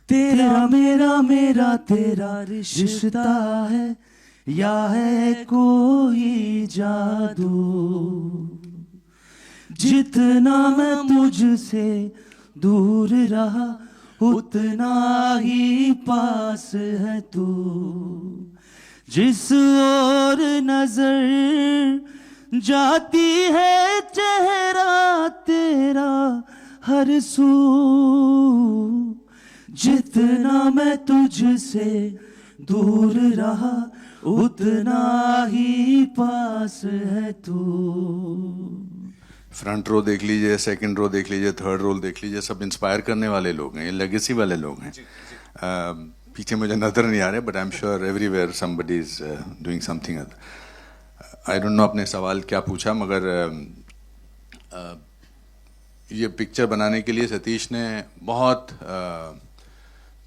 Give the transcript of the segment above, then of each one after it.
तेरा मेरा मेरा तेरा रिश्ता है या है कोई जादू, जितना मैं तुझसे दूर रहा उतना ही पास है तू, जिस ओर नजर जाती है चेहरा तेरा हर सू, जितना मैं तुझसे दूर रहा उतना ही पास है तू। फ्रंट रो देख लीजिए, सेकंड रो देख लीजिए, थर्ड रो देख लीजिए, सब इंस्पायर करने वाले लोग हैं, ये लेगेसी वाले लोग हैं। पीछे मुझे नजर नहीं आ रहे, but I am sure everywhere somebody is doing something other. I don't no आपने सवाल क्या पूछा, मगर ये पिक्चर बनाने के लिए सतीश ने बहुत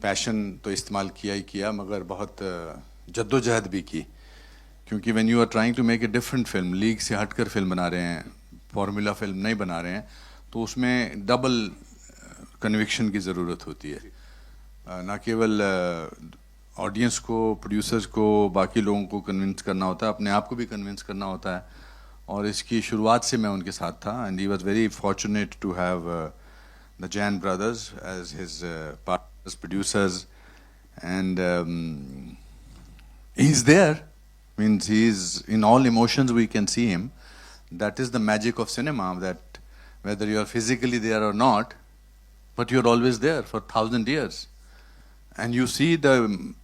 पैशन तो इस्तेमाल किया ही किया, मगर बहुत जद्दोजहद भी की, क्योंकि when you are trying to make a different film, league से हटकर फिल्म बना रहे हैं, फॉर्मूला फिल्म नहीं बना रहे हैं, तो उसमें डबल कन्विक्शन की ज़रूरत होती है। ना केवल ऑडियंस को, प्रोड्यूसर्स को, बाकी लोगों को कन्विंस करना होता है, अपने आप को भी कन्विंस करना होता है। और इसकी शुरुआत से मैं उनके साथ था, and he was very fortunate to have the Jain brothers as his partners, producers, and he is there, means he is in all emotions, we can see him. That is the magic of cinema, that whether you are physically there or not, but you're always there for 1,000 years. And you see the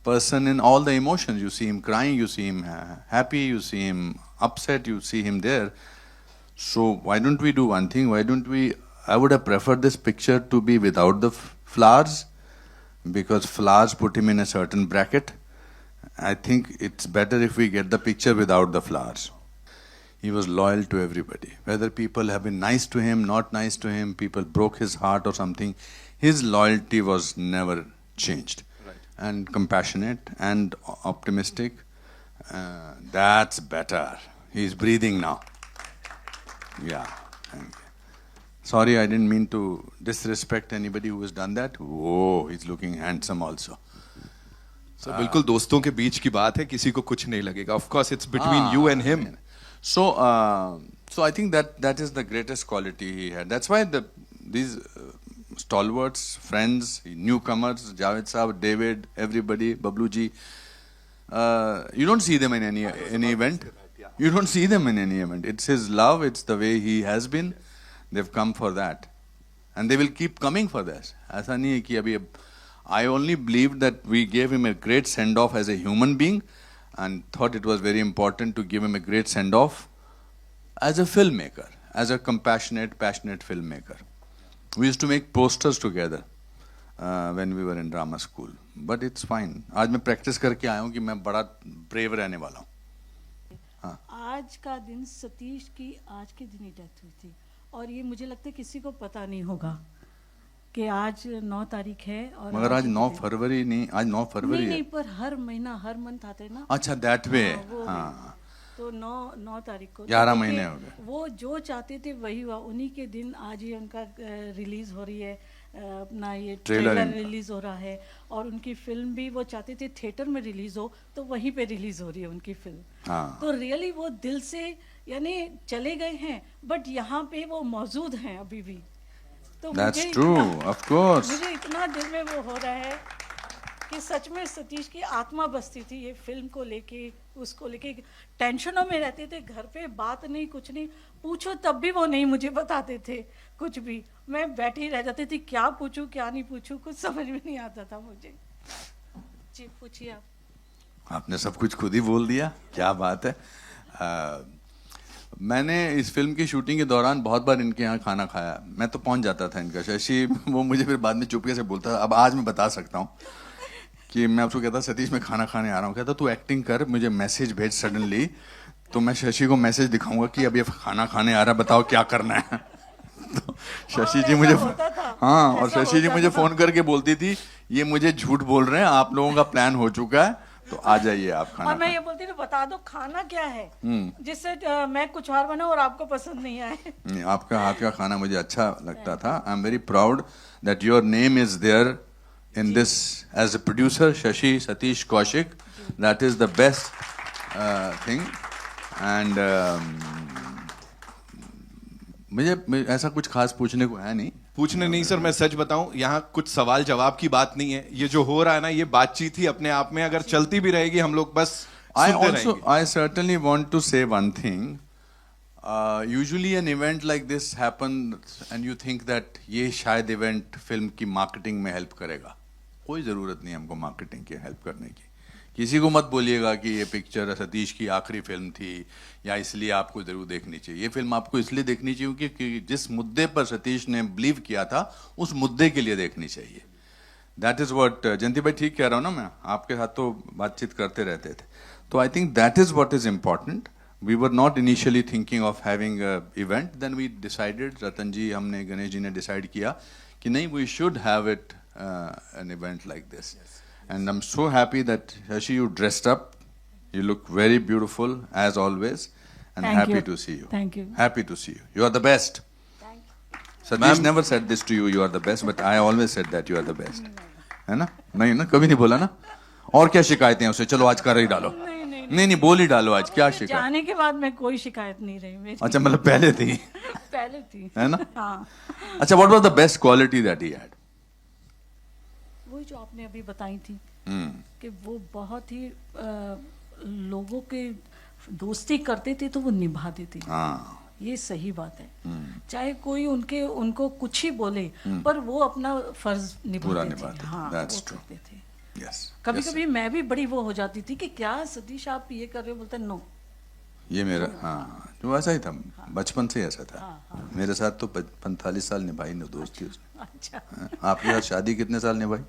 person in all the emotions. You see him crying, you see him happy, you see him upset, you see him there. So why don't we do one thing? Why don't we, I would have preferred this picture to be without the flowers, because flowers put him in a certain bracket. I think it's better if we get the picture without the flowers. He was loyal to everybody. Whether people have been nice to him, not nice to him, people broke his heart or something, his loyalty was never changed. Right. And compassionate and optimistic. That's better. He's breathing now. Yeah. Sorry, I didn't mean to disrespect anybody who has done that. Oh, he's looking handsome also. So, बिल्कुल दोस्तों के बीच की बात है, किसी को कुछ नहीं लगेगा. Of course, it's between you and him. So I think that is the greatest quality he had. That's why these stalwarts, friends, newcomers, Javed Saab, David, everybody, Bablu ji, you don't see them in any event. You don't see them in any event. It's his love. It's the way he has been. They've come for that, and they will keep coming for this. ऐसा नहीं है कि अभी I only believed that we gave him a great send-off as a human being, and thought it was very important to give him a great send-off as a filmmaker, as a compassionate, passionate filmmaker. We used to make posters together when we were in drama school, but it's fine. आज मैं practice करके आया हूँ कि मैं बड़ा brave रहने वाला हूँ. हाँ. आज का दिन सतीश की आज के दिन ही डेथ हुई थी, और ये मुझे लगता है किसी को पता नहीं होगा कि आज 9 तारीख है. और मगर आज 9 फरवरी नहीं, आज 9 फरवरी नहीं, पर हर महीना, हर मंथ आते ना. अच्छा, दैट वे. हाँ, तो 9 तारीख को 11 महीने हो गए. वो जो चाहते थे वही हुआ. उन्हीं के दिन आज ही उनका रिलीज हो रही है, अपना ये ट्रेलर रिलीज हो रहा है, और उनकी फिल्म भी वो चाहते थे थिएटर में रिलीज हो, तो वहीं पे रिलीज हो रही है उनकी फिल्म. हाँ. तो रियली वो दिल से यानी चले गए हैं, बट यहाँ पे वो मौजूद हैं अभी भी. तो That's true, of course. मुझे इतना दिल में वो हो रहा है कि सच में सतीश की आत्मा बसती थी ये फिल्म को लेके, उसको लेके. टेंशनों में रहते थे, घर पे बात नहीं, कुछ नहीं पूछो तब भी वो नहीं मुझे बताते थे कुछ भी. मैं बैठी रह जाती थी, क्या पूछूं क्या नहीं पूछूं, कुछ समझ में नहीं आता था मुझे. जी पूछिए आप. आपने सब कुछ खुद ही बोल दिया, क्या बात है. मैंने इस फिल्म की शूटिंग के दौरान बहुत बार इनके यहाँ खाना खाया. मैं तो पहुँच जाता था इनका. शशि वो मुझे फिर बाद में चुपके से बोलता था. अब आज मैं बता सकता हूँ कि मैं उसको कहता, सतीश मैं खाना खाने आ रहा हूँ. कहता तू एक्टिंग कर, मुझे मैसेज भेज सडनली, तो मैं शशि को मैसेज दिखाऊंगा कि अब ये खाना खाने आ रहा है, बताओ क्या करना है. तो शशि जी मुझे, हाँ, और शशि जी मुझे फोन करके बोलती थी ये मुझे झूठ बोल रहे हैं, आप लोगों का प्लान हो चुका है, तो आ जाइए आप खाना. और मैं ये बोलती थी बता दो खाना क्या है, जिससे मैं कुछ और बनाऊं और आपको पसंद नहीं आए. नहीं, आपका हाथ का खाना मुझे अच्छा लगता था. I am very proud that your name is there in this as a producer, Shashi Satish Kaushik. That is the best thing. And मुझे ऐसा कुछ खास पूछने को है नहीं. पूछने नहीं सर, मैं सच बताऊं, यहाँ कुछ सवाल जवाब की बात नहीं है. ये जो हो रहा है ना, ये बातचीत ही अपने आप में अगर चलती भी रहेगी, हम लोग बस सुनते रहेंगे. I certainly want to say one thing. Usually an event like this happens and you think that ये शायद event फिल्म की मार्केटिंग में हेल्प करेगा. कोई ज़रूरत नहीं हमको मार्केटिंग की हेल्प करने की. किसी को मत बोलिएगा कि ये पिक्चर सतीश की आखिरी फिल्म थी या इसलिए आपको जरूर देखनी चाहिए. ये फिल्म आपको इसलिए देखनी चाहिए क्योंकि जिस मुद्दे पर सतीश ने बिलीव किया था उस मुद्दे के लिए देखनी चाहिए. दैट इज व्हाट जयंती भाई ठीक कह रहा हूँ ना मैं, आपके साथ तो बातचीत करते रहते थे. तो I think that is what is important. We were not initially thinking of having event, then we decided, Ratan ji, हमने, गणेश जी ने डिसाइड किया कि नहीं, we should have it an event like this. And I'm so happy that Shashi, you dressed up. You look very beautiful as always, and Thank happy you. to see you. Thank you. Happy to see you. You are the best. Satish never said this to you. You are the best, but I always said that you are the best. है ना? नहीं ना, कभी नहीं बोला ना. और क्या शिकायतें हैं उसे? चलो आज कर ही डालो. नहीं बोल ही डालो आज. क्या शिकायत? जाने के बाद मैं कोई शिकायत नहीं रही मेरी. अच्छा, मतलब पहले थी. पहले थी. है ना? हाँ. अच्छा, what was the best quality that he had? वही जो आपने अभी बताई थी कि वो बहुत ही लोगों के दोस्ती करते थे तो वो निभाते थे. ये सही बात है. चाहे कोई उनको कुछ ही बोले, पर वो अपना फर्ज निभाते थे. हाँ, वो करते थे. कभी कभी मैं भी बड़ी वो हो जाती थी कि क्या सतीश आप ये कर रहे हो, बोलते नो, ये मेरा. हाँ, जो ऐसा ही था. बचपन से ऐसा था. मेरे साथ तो 45 साल निभाई ना दोस्ती उसने. अच्छा. आपके साथ शादी कितने साल निभाई?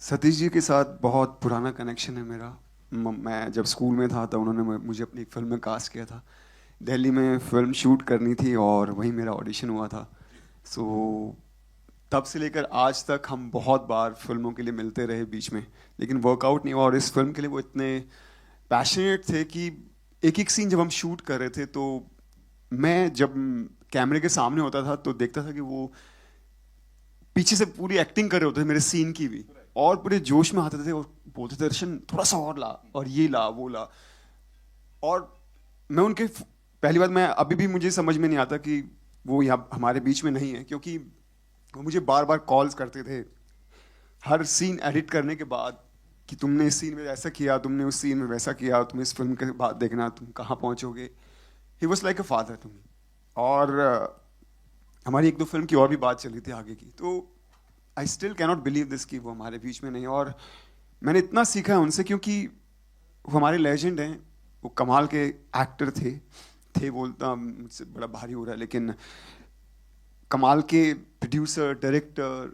सतीश जी के साथ बहुत पुराना कनेक्शन है मेरा. मैं जब स्कूल में था तो उन्होंने मुझे अपनी एक फिल्म में कास्ट किया था. दिल्ली में फिल्म शूट करनी थी और वहीं मेरा ऑडिशन हुआ था. सो तब से लेकर आज तक हम बहुत बार फिल्मों के लिए मिलते रहे बीच में, लेकिन वर्कआउट नहीं हुआ. और इस फिल्म के लिए वो इतने पैशनेट थे कि एक एक सीन जब हम शूट कर रहे थे तो मैं जब कैमरे के सामने होता था तो देखता था कि वो पीछे से पूरी एक्टिंग कर रहे होते थे मेरे सीन की भी, और पूरे जोश में आते थे और बोलते थे दर्शन थोड़ा सा और ला, और ये ला वो ला. और मैं उनके पहली बात, मैं अभी भी मुझे समझ में नहीं आता कि वो यहाँ हमारे बीच में नहीं है, क्योंकि वो मुझे बार बार कॉल्स करते थे हर सीन एडिट करने के बाद कि तुमने इस सीन में ऐसा किया, तुमने उस सीन में वैसा किया, तुम इस फिल्म के बाद देखना तुम कहाँ पहुँचोगे. He was like a father to me. और हमारी 1-2 फिल्म की और भी बात चली थी आगे की. तो I still cannot believe this कि वो हमारे बीच में नहीं. और मैंने इतना सीखा है उनसे, क्योंकि वो हमारे लेजेंड हैं. वो कमाल के एक्टर थे बोलता मुझसे बड़ा भारी हो रहा है, लेकिन कमाल के प्रोड्यूसर, डायरेक्टर.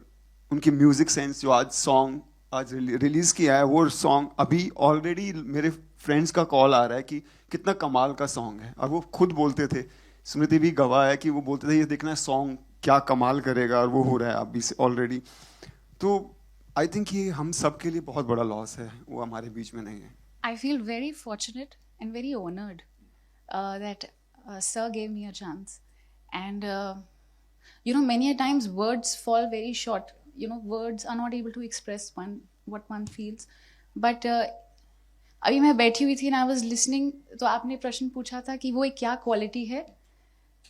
उनकी म्यूजिक सेंस, जो आज रिलीज किया है वो सॉन्ग, अभी ऑलरेडी मेरे फ्रेंड्स का कॉल आ रहा है कि कितना कमाल का सॉन्ग है. और वो खुद बोलते थे, स्मृति भी गवाह है कि वो बोलते थे ये देखना सॉन्ग क्या कमाल करेगा, और वो हो रहा है अभी से ऑलरेडी. तो आई थिंक ये हम सब के लिए बहुत बड़ा लॉस है, वो हमारे बीच में नहीं है. I feel very fortunate and very honored that Sir gave me a chance. And many a times words fall very short. Words are not able to express what one feels. But अभी मैं बैठी हुई थी and I was listening, तो आपने प्रश्न पूछा था कि वो एक क्या क्वालिटी है.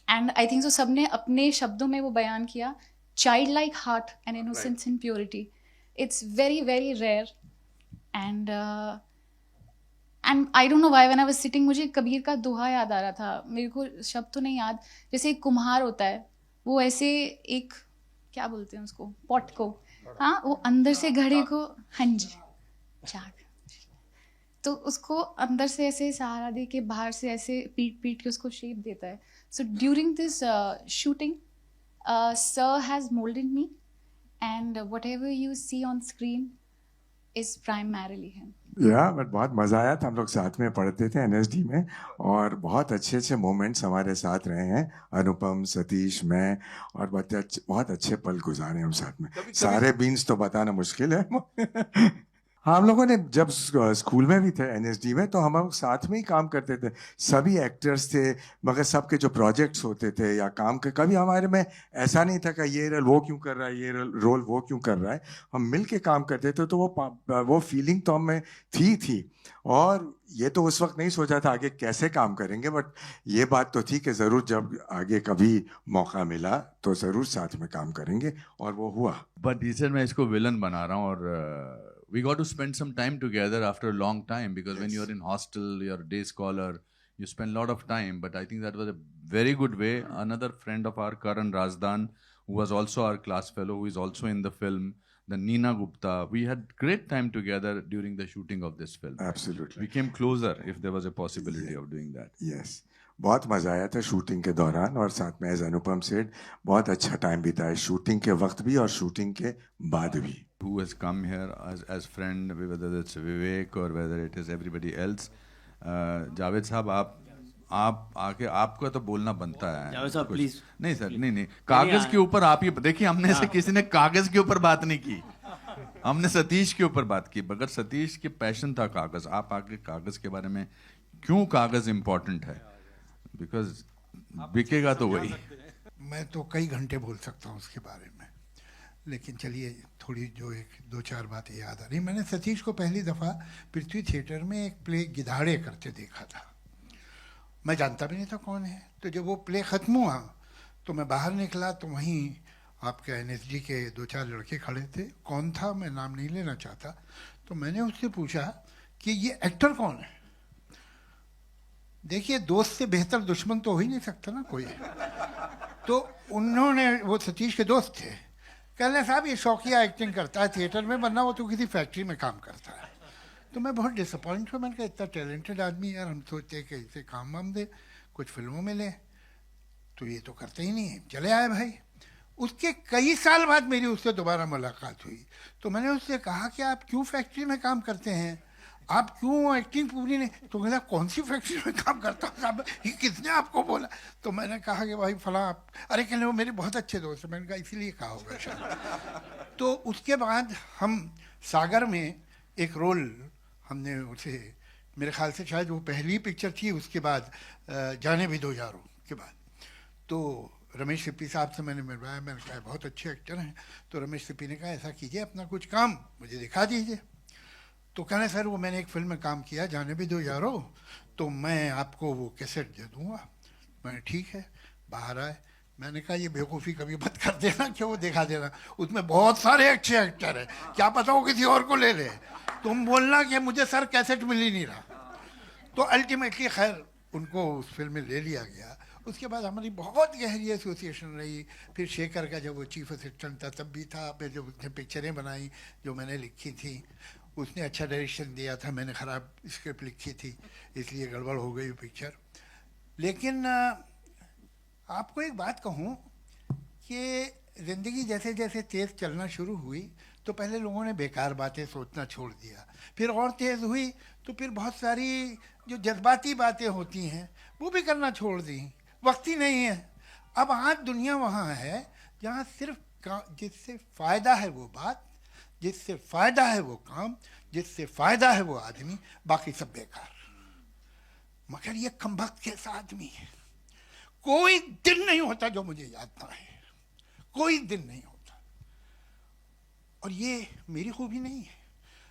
एंड आई थिंक सो सबने अपने शब्दों में वो बयान किया, child like heart and innocence and purity. It's very very rare. And I don't know why when I was sitting, मुझे कबीर का दोहा याद आ रहा था. मेरे को शब्द तो नहीं याद. जैसे एक कुम्हार होता है, वो ऐसे एक क्या बोलते हैं उसको, पॉट को, हाँ, वो अंदर से घड़े को, हाँ जी, चाक, तो उसको अंदर से ऐसे सहारा दे के बाहर से ऐसे पीट के उसको शेप देता है. So during this shooting, Sir has molded me, and whatever you see on screen is primarily him. But बहुत मज़ा आया था. हम लोग साथ में पढ़ते थे NSD में, और बहुत अच्छे मोमेंट्स हमारे साथ रहे हैं. अनुपम, सतीश, मैं, और बहुत अच्छे पल गुजारे हम साथ में. सारे बीन्स तो बताना मुश्किल है. हाँ, हम लोगों ने जब स्कूल में भी थे एनएसडी में, तो हम लोग साथ में ही काम करते थे। सभी एक्टर्स थे, मगर सबके जो प्रोजेक्ट्स होते थे या काम के, कभी हमारे में ऐसा नहीं था कि ये रोल वो क्यों कर रहा है, ये रोल वो क्यों कर रहा है। हम मिल के काम करते थे, तो वो फीलिंग तो हमें थी। और ये तो उस वक्त नहीं सोचा था आगे कैसे काम करेंगे, बट ये बात तो थी कि ज़रूर जब आगे कभी मौका मिला तो ज़रूर साथ में काम करेंगे, और वो हुआ। बट टीचर मैं इसको विलन बना रहा हूँ, और we got to spend some time together after a long time, because when you're in hostel, you're a day scholar, you spend a lot of time. But I think that was a very good way. Another friend of our, Karan Razdan, who was also our class fellow, who is also in the film, the Nina Gupta, we had great time together during the shooting of this film. Absolutely. We came closer if there was a possibility of doing that. Yes, बहुत मज़ा आया था shooting के दौरान, और साथ में as अनुपम सेठ बहुत अच्छा टाइम बीता है, शूटिंग के वक्त भी और शूटिंग के बाद भी। Who has come here as friend, whether it's Vivek or whether it is everybody else. Javed साहब, आप आके आपका तो बोलना बनता है। जावेद साहब, कुछ- please. नहीं सर, नहीं कागज के ऊपर आप ही देखिए, हमने से किसी ने कागज के ऊपर बात नहीं की, हमने सतीश के ऊपर बात की। मगर सतीश के पैशन था कागज, आप आके कागज के बारे में क्यों कागज इंपॉर्टेंट है, बिकॉज बिकेगा तो वही। मैं तो कई घंटे बोल सकता हूँ उसके बारे में, लेकिन चलिए थोड़ी जो एक दो चार बातें याद आ रही। मैंने सतीश को पहली दफ़ा पृथ्वी थिएटर में एक प्ले गिधाड़े करते देखा था। मैं जानता भी नहीं था कौन है। तो जब वो प्ले ख़त्म हुआ तो मैं बाहर निकला, तो वहीं आपके एनएसडी के दो चार लड़के खड़े थे। कौन था मैं नाम नहीं लेना चाहता। तो मैंने उससे पूछा कि ये एक्टर कौन है। देखिए, दोस्त से बेहतर दुश्मन तो हो ही नहीं सकता ना कोई। तो उन्होंने, वो सतीश के दोस्त थे, कहने साहब ये शौकिया एक्टिंग करता है थिएटर में, वरना वो तो किसी फैक्ट्री में काम करता है। तो मैं बहुत डिसअपॉइंट हुआ। मैंने कहा इतना टैलेंटेड आदमी, यार हम सोचते कि इसे काम वाम दे, कुछ फिल्मों में ले, तो ये तो करते ही नहीं है। चले आए भाई। उसके कई साल बाद मेरी उससे दोबारा मुलाकात हुई। तो मैंने उससे कहा कि आप क्यों फैक्ट्री में काम करते हैं, आप क्यों एक्टिंग पूरी नहीं। तो कहना कौन सी फैक्ट्री में काम करता हूँ साहब, ये किसने आपको बोला। तो मैंने कहा कि भाई फला आप, अरे कहने वो मेरे बहुत अच्छे दोस्त हैं। मैंने कहा इसीलिए कहा होगा शायद। तो उसके बाद हम सागर में एक रोल हमने उसे, मेरे ख्याल से शायद वो पहली पिक्चर थी, उसके बाद जाने भी दो यारों के बाद। तो रमेश सिप्पी साहब से मैंने मिलवाया। मैंने कहा बहुत अच्छे एक्टर हैं। तो रमेश सिप्पी ने कहा ऐसा कीजिए, अपना कुछ काम मुझे दिखा दीजिए। तो कहना सर वो मैंने एक फिल्म में काम किया, जाने भी दो यारो, तो मैं आपको वो कैसेट दे दूंगा। मैंने ठीक है। बाहर आए, मैंने कहा ये बेवकूफ़ी कभी मत कर देना कि वो दिखा देना, उसमें बहुत सारे अच्छे एक्टर हैं, क्या पता वो किसी और को ले ले। तुम बोलना कि मुझे सर कैसेट मिल ही नहीं रहा। तो अल्टीमेटली खैर उनको उस फिल्म में ले लिया गया। उसके बाद हमारी बहुत गहरी एसोसिएशन रही। फिर शेखर का जब वो चीफ असिस्टेंट था तब भी था। फिर जब उसने पिक्चरें बनाई जो मैंने लिखी थी, उसने अच्छा डायरेक्शन दिया था, मैंने ख़राब स्क्रिप्ट लिखी थी, इसलिए गड़बड़ हो गई पिक्चर। लेकिन आपको एक बात कहूँ कि ज़िंदगी जैसे जैसे तेज़ चलना शुरू हुई तो पहले लोगों ने बेकार बातें सोचना छोड़ दिया, फिर और तेज़ हुई तो फिर बहुत सारी जो जज्बाती बातें होती हैं वो भी करना छोड़ दी। वक्त ही नहीं है। अब आज दुनिया वहाँ है जहाँ सिर्फ जिससे फ़ायदा है वो बात, जिससे फ़ायदा है वो काम, जिससे फ़ायदा है वो आदमी, बाकी सब बेकार। मगर ये कमबख्त कैसा आदमी है। कोई दिन नहीं होता जो मुझे याद ना है, कोई दिन नहीं होता। और ये मेरी खूबी नहीं है।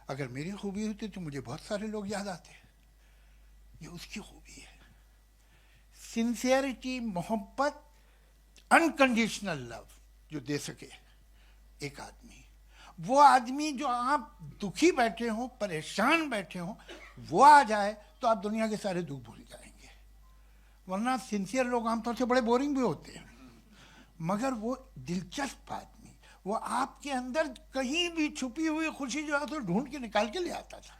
अगर मेरी खूबी होती तो मुझे बहुत सारे लोग याद आते। ये उसकी खूबी है। सिंसियरिटी, मोहब्बत, अनकंडीशनल लव जो दे सके एक आदमी, वो आदमी जो आप दुखी बैठे हो, परेशान बैठे हो, वो आ जाए तो आप दुनिया के सारे दुख भूल जाएंगे। वरना सिंसियर लोग आमतौर से बड़े बोरिंग भी होते हैं, मगर वो दिलचस्प आदमी, वो आपके अंदर कहीं भी छुपी हुई खुशी जो है तो ढूंढ के निकाल के ले आता था।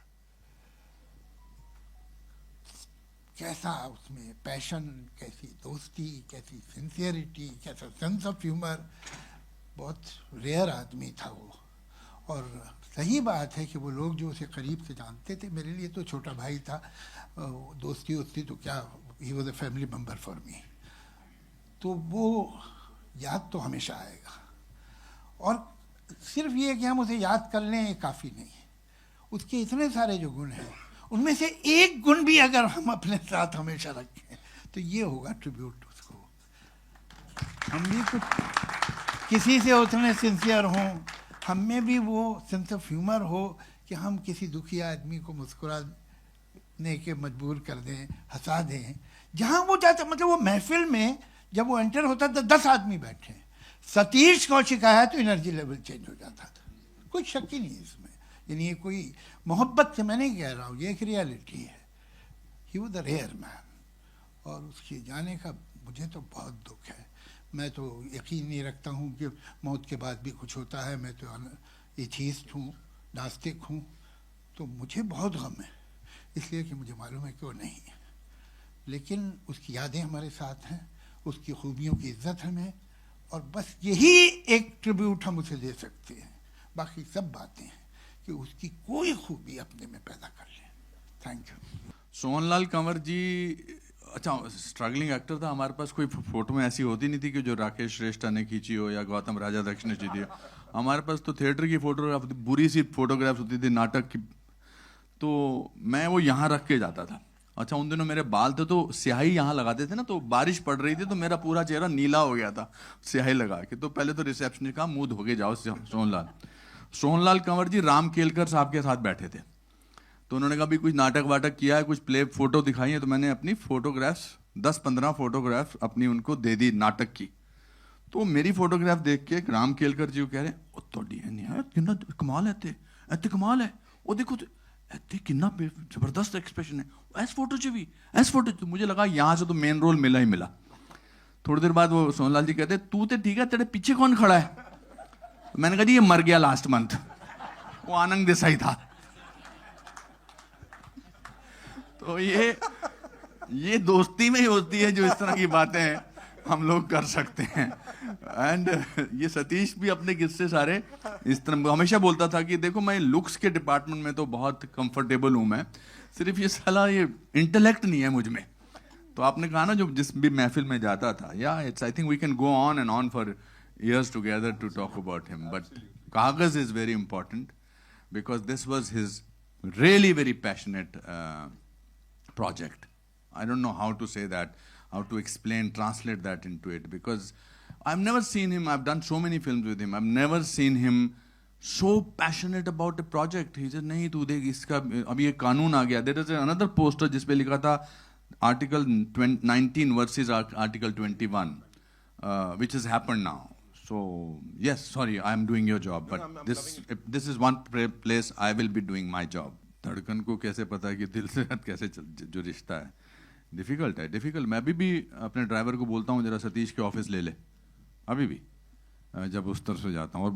कैसा उसमें पैशन, कैसी दोस्ती, कैसी सिंसियरिटी, कैसा सेंस ऑफ ह्यूमर। बहुत रेयर आदमी था वो। और सही बात है कि वो लोग जो उसे करीब से जानते थे, मेरे लिए तो छोटा भाई था, दोस्ती वोस्ती तो क्या, he was a family member for me. तो वो याद तो हमेशा आएगा। और सिर्फ ये कि हम उसे याद कर लें ये काफ़ी नहीं है। उसके इतने सारे जो गुण हैं, उनमें से एक गुण भी अगर हम अपने साथ हमेशा रखें तो ये होगा ट्रिब्यूट उसको। हम भी कुछ किसी से उतने सिंसियर हों, हम में भी वो सेंस ऑफ ह्यूमर हो कि हम किसी दुखी आदमी को मुस्कुराने के मजबूर कर दें, हंसा दें। जहाँ वो जाता, मतलब वो महफिल में जब वो एंटर होता था 10 आदमी बैठे हैं, सतीश कौशिक आया तो एनर्जी लेवल चेंज हो जाता था, कोई शक ही नहीं इसमें। यानी ये कोई मोहब्बत से मैं नहीं कह रहा हूँ, ये एक रियलिटी है। He was the rare man, और उसके जाने का मुझे तो बहुत दुख है। मैं तो यकीन नहीं रखता हूँ कि मौत के बाद भी कुछ होता है। मैं तो एथीस्ट हूँ, नास्तिक हूँ, तो मुझे बहुत गम है, इसलिए कि मुझे मालूम है कि वो नहीं है। लेकिन उसकी यादें हमारे साथ हैं, उसकी खूबियों की इज्जत हमें, और बस यही एक ट्रिब्यूट हम उसे दे सकते हैं। बाकी सब बातें हैं कि उसकी कोई खूबी अपने में पैदा कर लें। Thank you. सोहनलाल कंवर जी, अच्छा स्ट्रगलिंग एक्टर था। हमारे पास कोई फोटो में ऐसी होती नहीं थी कि जो राकेश श्रेष्ठा ने खींची हो या गौतम राजा दक्ष ने खींची हो। हमारे पास तो थिएटर की फोटोग्राफ, बुरी सी फोटोग्राफ्स होती थी नाटक की, तो मैं वो यहाँ रख के जाता था। अच्छा उन दिनों मेरे बाल थे तो स्याही यहाँ लगाते थे ना, तो बारिश पड़ रही थी तो मेरा पूरा चेहरा नीला हो गया था स्याही लगा के। तो पहले तो रिसेप्शन का मुंह धो के जाओ। सोहनलाल कंवर जी राम केलकर साहब के साथ बैठे थे, तो उन्होंने कहा भी कुछ नाटक वाटक किया है, कुछ प्ले फोटो दिखाई है, तो मैंने अपनी फोटोग्राफ्स 10-15 फोटोग्राफ्स अपनी उनको दे दी नाटक की। तो मेरी फोटोग्राफ देख के राम केलकर जी कह रहे ओ तोड़ी है नहीं है, कितना कमाल है ते कमाल है, वो देखो ते कितना जबरदस्त एक्सप्रेशन है ऐस फोटो च भी ऐस फोटो। तो मुझे लगा यहाँ से तो मेन रोल मिला ही मिला। थोड़ी देर बाद वो सोहनलाल जी कहते तू तो ठीक है, तेरे पीछे कौन खड़ा है? मैंने कहा जी ये मर गया लास्ट मंथ, वो आनंद देसाई था। तो ये दोस्ती में ही होती है जो इस तरह की बातें हम लोग कर सकते हैं। एंड ये सतीश भी अपने किस्से सारे इस तरह हमेशा बोलता था कि देखो मैं लुक्स के डिपार्टमेंट में तो बहुत कंफर्टेबल हूं, मैं सिर्फ ये साला ये इंटेलेक्ट नहीं है मुझ में। तो आपने कहा ना जो जिस भी महफिल में जाता था, या it's I think we can go on and on for years together to talk about him, but Kagaz is very important because this was his really very passionate project. I don't know how to say that, how to explain, translate that into it, because I've never seen him, I've done so many films with him, I've never seen him so passionate about a project. He said नहीं तू देख इसका अभी एक कानून आ गया. There is another poster जिसपे लिखा था Article 19 versus Article 21, which has happened now. So yes, sorry, I am doing your job, but this is one place I will be doing my job. धड़कन को कैसे पता है कि दिल से कैसे जो रिश्ता है, डिफिकल्ट है, डिफिकल्ट. मैं अभी भी अपने ड्राइवर को बोलता हूँ जरा सतीश के ऑफिस ले ले, अभी भी जब उस तरफ से जाता हूँ. और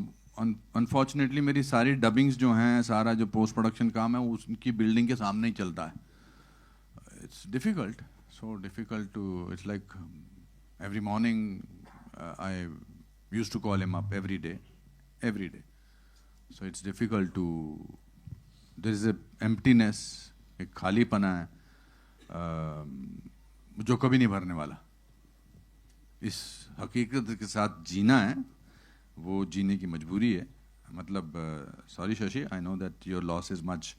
अनफॉर्चुनेटली मेरी सारी डबिंग्स जो हैं, सारा जो पोस्ट प्रोडक्शन काम है उसकी बिल्डिंग के सामने ही चलता है. It's difficult, so difficult to, it's like every morning I used to call him up every day. So it's difficult to, there is a emptiness, एक खालीपना है जो कभी नहीं भरने वाला. इस हकीकत के साथ जीना है, वो जीने की मजबूरी है. मतलब sorry Shashi, I know that your loss is much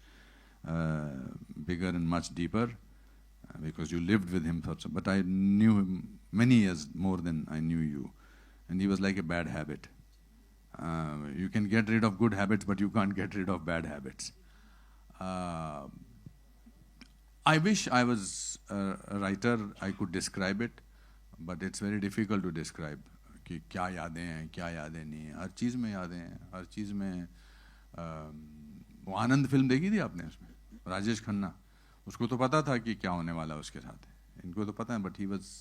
bigger and much deeper because you lived with him, but I knew him many years more than I knew you. And he was like a bad habit. You can get rid of good habits, but you can't get rid of bad habits. I wish I was a writer, I could describe it, but it's very difficult to describe. कि क्या यादें हैं, क्या यादें नहीं हैं. हर चीज़ में यादें हैं, हर चीज़ में. वो आनंद फिल्म देखी थी आपने? उसमें राजेश खन्ना, उसको तो पता था कि क्या होने वाला उसके साथ. इनको तो पता है, but he was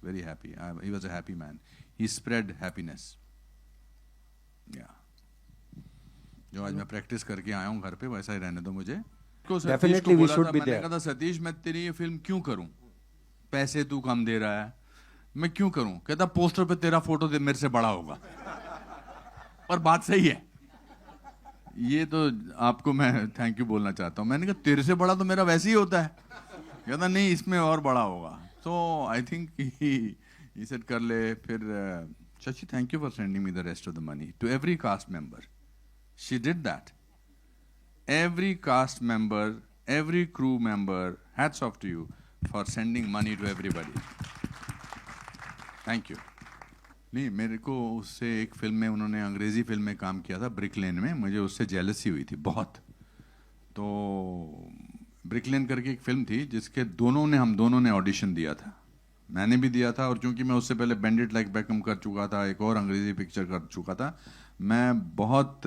very happy. He was a happy man. He spread happiness. Yeah. जो आज मैं प्रैक्टिस करके आया हूँ घर पे, वैसा ही रहने दो मुझे. Definitely we should be there. मैंने कहा सतीश मैं तेरी ये फिल्म क्यों करूँ? पैसे तू कम दे रहा है, मैं क्यों करूँ? कहता पोस्टर पे तेरा फोटो मेरे से बड़ा होगा. और बात सही है. ये तो आपको मैं थैंक यू बोलना चाहता हूँ. मैंने कहा तेरे से बड़ा तो मेरा वैसे ही होता है. कहता नहीं इसमें और बड़ा होगा. So I think he said कर ले. फिर Shashi, thank you for sending me the rest of the money to every cast member. She did that. every cast member, every crew member, hats off to you for sending money to everybody. Thank you. नहीं, मेरे को उससे एक film में, उन्होंने अंग्रेजी film में काम किया था, ब्रिक लेन में, मुझे उससे जेलसी हुई थी बहुत। तो ब्रिक लेन करके एक फिल्म थी जिसके हम दोनों ने ऑडिशन दिया था, मैंने भी दिया था, और चूंकि मैं उससे पहले बेंड इट लाइक बेकम कर चुका था, एक और अंग्रेजी पिक्चर कर चुका था, मैं बहुत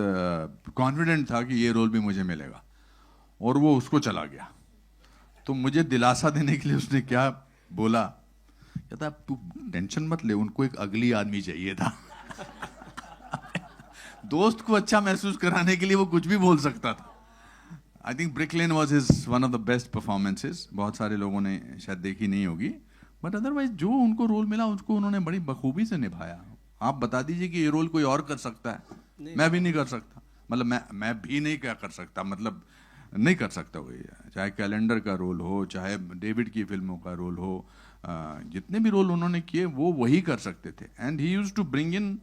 कॉन्फिडेंट था कि ये रोल भी मुझे मिलेगा, और वो उसको चला गया। तो मुझे दिलासा देने के लिए उसने क्या बोला, कहता तू टेंशन मत ले, उनको एक अगली आदमी चाहिए था। दोस्त को अच्छा महसूस कराने के लिए वो कुछ भी बोल सकता था। I think brick lane was his one of the best performances. बहुत सारे लोगों ने शायद देखी नहीं होगी, बट अदरवाइज जो उनको रोल मिला उसको उन्होंने बड़ी बखूबी से निभाया। आप बता दीजिए कि ये रोल कोई और कर सकता है? मैं भी नहीं कर सकता, मतलब मैं भी नहीं क्या कर सकता, मतलब नहीं कर सकता वही। चाहे कैलेंडर का रोल हो, चाहे डेविड की फिल्मों का रोल हो, जितने भी रोल उन्होंने किए वो वही कर सकते थे। And he used to bring in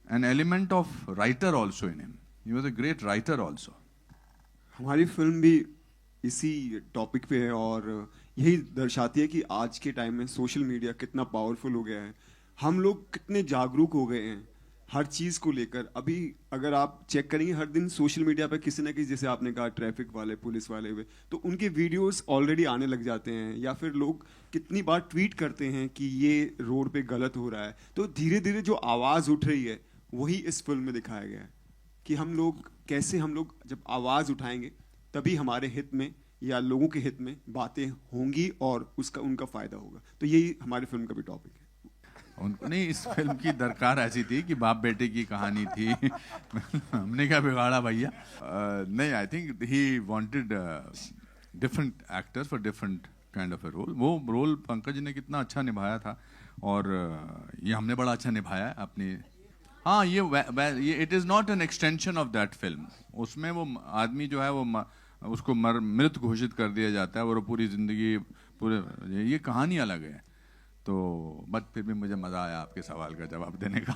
an element of writer also in him. He was a great writer also. हमारी फिल्म भी इसी टॉपिक पे है और यही दर्शाती है कि आज के टाइम में सोशल मीडिया कितना पावरफुल हो गया है, हम लोग कितने जागरूक हो गए हैं हर चीज़ को लेकर। अभी अगर आप चेक करेंगे हर दिन सोशल मीडिया पे किसी ना किसी, जैसे आपने कहा ट्रैफिक वाले, पुलिस वाले हुए, तो उनके वीडियोस ऑलरेडी आने लग जाते हैं, या फिर लोग कितनी बार ट्वीट करते हैं कि ये रोड पे गलत हो रहा है। तो धीरे धीरे जो आवाज़ उठ रही है वही इस फिल्म में दिखाया गया है कि हम लोग कैसे, हम लोग जब आवाज़ उठाएंगे तभी हमारे हित में या लोगों के हित में बातें होंगी और उनका फ़ायदा होगा। तो यही हमारी फिल्म का भी टॉपिक है। उनको नहीं, इस फिल्म की दरकार ऐसी थी कि बाप बेटे की कहानी थी। हमने क्या बिगाड़ा भैया? नहीं, I think he wanted different actors for different kind of a role. वो रोल पंकज ने कितना अच्छा निभाया था, और ये हमने बड़ा अच्छा निभाया है अपनी। हाँ, ये it is not an extension of that film. उसमें वो आदमी जो है वो उसको मृत घोषित कर दिया जाता है, और वो पूरी जिंदगी ये कहानी अलग है। तो बट फिर भी मुझे मज़ा आया आपके सवाल का जवाब देने का।